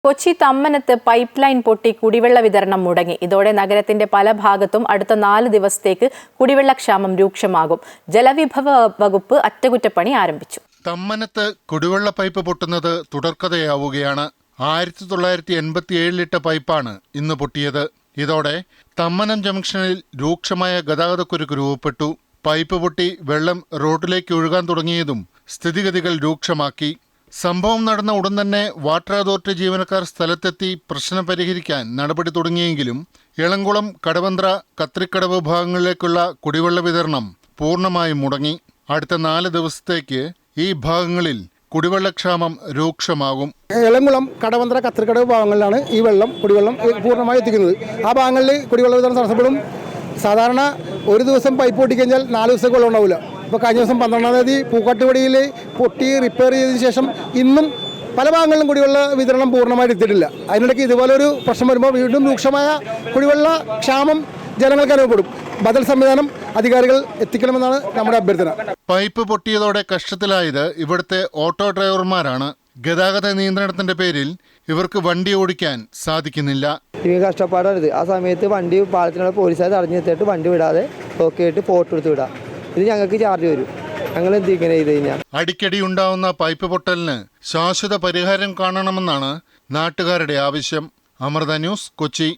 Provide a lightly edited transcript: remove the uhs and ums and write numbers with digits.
Kochi തമ്മനത്ത് pipe line പൊട്ടി കുടിവെള്ള വിതരണം മുടങ്ങി. ഇതോടെ നഗരത്തിന്റെ പല ഭാഗത്തും അടുത്ത 4 ദിവസത്തേക്ക് കുടിവെള്ളക്ഷാമം രൂക്ഷമാകും. ജലവിഭവ വകുപ്പ് അറ്റകുറ്റപ്പണി ആരംഭിച്ചു. തമ്മനത്ത് കുടിവെള്ള പൈപ്പ് പൊട്ടുന്നത് തുടർക്കഥയാവുകയാണ്. 1987 ഇട്ട പൈപ്പാണ് ഇന്ന് പൊട്ടിയത്. ഇതോടെ തമ്മനം ജംഗ്ഷനിൽ രൂക്ഷമായ ഗതാഗതക്കുരുക്ക് രൂപപ്പെട്ടു. പൈപ്പ് പൊട്ടി വെള്ളം റോഡിലേക്ക് ഒഴുകാൻ തുടങ്ങിയതും സ്ഥിതിഗതികൾ രൂക്ഷമാക്കി. സംഭവം നടന്ന ഉടൻ തന്നെ വാട്ടർ അതോറിറ്റി ജീവനക്കാർ സ്ഥലത്തെത്തി പ്രശ്നം പരിഹരിക്കാൻ നടപടി തുടങ്ങിയെങ്കിലും എളംകുളം, കടവന്ത്ര, കത്രിക്കടവ് ഭാഗങ്ങളിലേക്കുള്ള കുടിവെള്ള വിതരണം പൂർണ്ണമായും മുടങ്ങി. അടുത്ത 4 ദിവസത്തേക്ക് ഈ ഭാഗങ്ങളിൽ കുടിവെള്ളക്ഷാമം രൂക്ഷമാകും. എളംകുളം, കടവന്ത്ര, കത്രിക്കടവ് ഭാഗങ്ങളിലാണ് ഈ കുടിവെള്ളം പൂർണ്ണമായി എത്തിക്കുന്നത്. ആ ഭാഗങ്ങളിൽ കുടിവെള്ള വിതരണം തടസ്സപ്പെടും. സാധാരണ ഒരു ദിവസം പൈപ്പ് പൊട്ടിക്കഴിഞ്ഞാൽ 4 ദിവസത്തേക്ക് വെള്ളം ഉണ്ടാവില്ല. ഇപ്പോൾ കഴിഞ്ഞ ദിവസം 12-ാം തീയതി പൂക്കാട്ടുപടിയിൽ പൊട്ടി റിപ്പയർ ചെയ്തതിന് ശേഷം ഇന്നും പല ഭാഗങ്ങളിലും കുടിവെള്ള വിതരണം പൂർണ്ണമായിട്ട് എത്തിയിട്ടില്ല. അതിനിടയ്ക്ക് ഇതുപോലൊരു പ്രശ്നം വരുമ്പോൾ വീണ്ടും രൂക്ഷമായ കുടിവെള്ള ക്ഷാമം ജനങ്ങൾക്ക് അനുഭവപ്പെടും. ബദൽ സംവിധാനം അധികാരികൾ എത്തിക്കണമെന്നാണ് നമ്മുടെ അഭ്യർത്ഥന. പൈപ്പ് പൊട്ടിയതോടെ കഷ്ടത്തിലായത് ഇവിടുത്തെ ഓട്ടോ ഡ്രൈവർമാരാണ്. ഗതാഗത നിയന്ത്രണത്തിന്റെ പേരിൽ ഇവർക്ക് വണ്ടി ഓടിക്കാൻ സാധിക്കുന്നില്ല. കഷ്ടപ്പാടാണിത്. ആ സമയത്ത് വണ്ടി പാളത്തിനുള്ള പോലീസുകാർ തടഞ്ഞു നിർത്തിയിട്ട് വണ്ടി വിടാതെ ഓക്കെയായിട്ട് ഫോട്ടോ എടുത്ത് വിടാം. ഇത് ഞങ്ങൾക്ക് ചാർജ് വരും. ഞങ്ങൾ എന്ത് ഇങ്ങനെ ചെയ്ത് കഴിഞ്ഞാൽ അടിക്കടി ഉണ്ടാവുന്ന പൈപ്പ് പൊട്ടലിന് ശാശ്വത പരിഹാരം കാണണമെന്നാണ് നാട്ടുകാരുടെ ആവശ്യം. അമൃത ന്യൂസ്, കൊച്ചി.